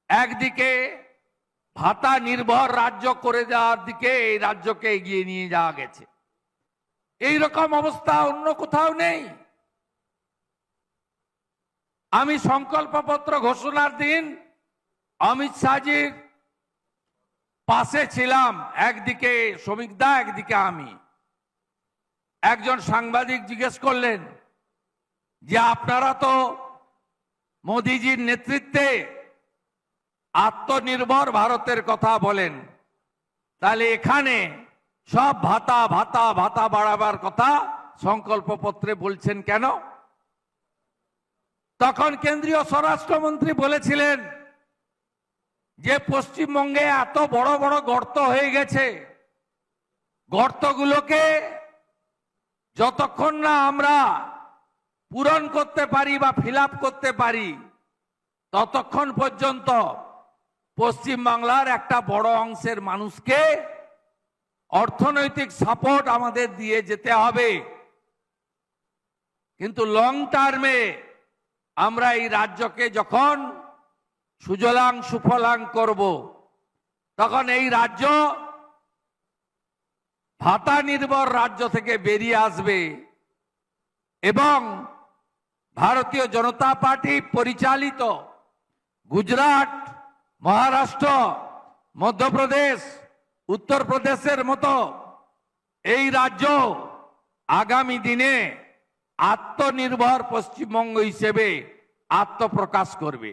একদিকে ভাতা নির্ভর রাজ্য করে দেওয়ার দিকে এই রাজ্যকে এগিয়ে নিয়ে যাওয়া গেছে। এই রকম অবস্থা অন্য কোথাও নেই। আমি সংকল্পপত্র ঘোষণার দিন অমিত শাহজির পাশে ছিলাম, একদিকে শ্রমিক দা, একদিকে আমি। একজন সাংবাদিক জিজ্ঞেস করলেন যে আপনারা তো মোদিজির নেতৃত্বে আত্মনির্ভর ভারতের কথা বলেন, তাহলে এখানে সব ভাতা ভাতা ভাতা বাড়াবার কথা সংকল্পপত্রে বলছেন কেন? তখন কেন্দ্রীয় স্বরাষ্ট্রমন্ত্রী বলেছিলেন যে পশ্চিমবঙ্গে এত বড় বড় গর্ত হয়ে গেছে, গর্তগুলোকে যতক্ষণ না আমরা পূরণ করতে পারি বা ফিল আপ করতে পারি, ততক্ষণ পর্যন্ত পশ্চিমবাংলার একটা বড় অংশের মানুষকে অর্থনৈতিক সাপোর্ট আমাদের দিয়ে যেতে হবে। কিন্তু লং টার্মে আমরা এই রাজ্যকে যখন সুজলাং সুফলাং করব, তখন এই রাজ্য ভাতা নির্ভর রাজ্য থেকে বেরিয়ে আসবে এবং ভারতীয় জনতা পার্টি পরিচালিত গুজরাট, মহারাষ্ট্র, মধ্যপ্রদেশ, উত্তরপ্রদেশের মতো এই রাজ্য আগামী দিনে আত্মনির্ভর পশ্চিমবঙ্গ হিসেবে আত্মপ্রকাশ করবে।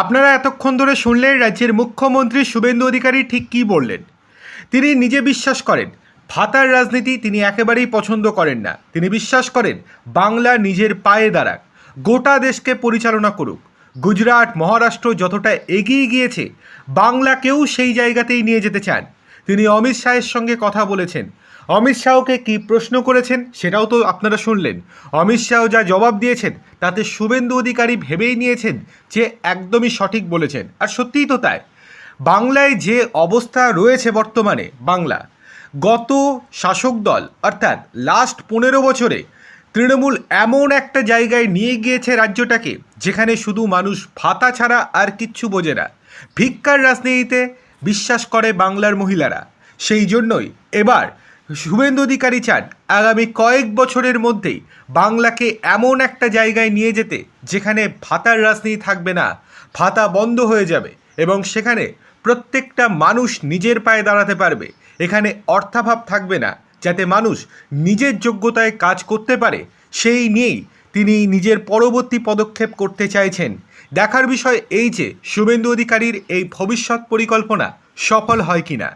আপনারা এতক্ষণ ধরে শুনলেন রাজ্যের মুখ্যমন্ত্রী শুভেন্দু অধিকারী ঠিক কী বললেন। তিনি নিজে বিশ্বাস করেন ভাতার রাজনীতি তিনি একেবারেই পছন্দ করেন না। তিনি বিশ্বাস করেন বাংলা নিজের পায়ে দাঁড়াক, গোটা দেশকে পরিচালনা করুক। গুজরাট, মহারাষ্ট্র যতটা এগিয়ে গিয়েছে, বাংলাকেও সেই জায়গাতেই নিয়ে যেতে চান। তিনি অমিত শাহের সঙ্গে কথা বলেছেন। অমিত শাহকে কী প্রশ্ন করেছেন সেটাও তো আপনারা শুনলেন। অমিত শাহ যা জবাব দিয়েছেন তাতে শুভেন্দু অধিকারী ভেবেই নিয়েছেন যে একদমই সঠিক বলেছেন। আর সত্যিই তো তাই। বাংলায় যে অবস্থা রয়েছে বর্তমানে, বাংলা গত শাসক দল অর্থাৎ লাস্ট 15 বছরে তৃণমূল এমন একটা জায়গায় নিয়ে গিয়েছে রাজ্যটাকে, যেখানে শুধু মানুষ ভাতা ছাড়া আর কিচ্ছু বোঝে না। ভিক্ষার রাজনীতিতে বিশ্বাস করে বাংলার মহিলারা। সেই জন্যই এবার শুভেন্দু অধিকারী চান আগামী কয়েক বছরের মধ্যেই বাংলাকে এমন একটা জায়গায় নিয়ে যেতে যেখানে ভাতার রাজনীতি থাকবে না, ভাতা বন্ধ হয়ে যাবে এবং সেখানে প্রত্যেকটা মানুষ নিজের পায়ে দাঁড়াতে পারবে। এখানে অর্থাভাব থাকবে না, যাতে মানুষ নিজের যোগ্যতায় কাজ করতে পারে। সেই নিয়েই তিনি নিজের পরবর্তী পদক্ষেপ করতে চাইছেন। দেখার বিষয় এই যে শুভেন্দু অধিকারীর এই ভবিষ্যৎ পরিকল্পনা সফল হয় কিনা।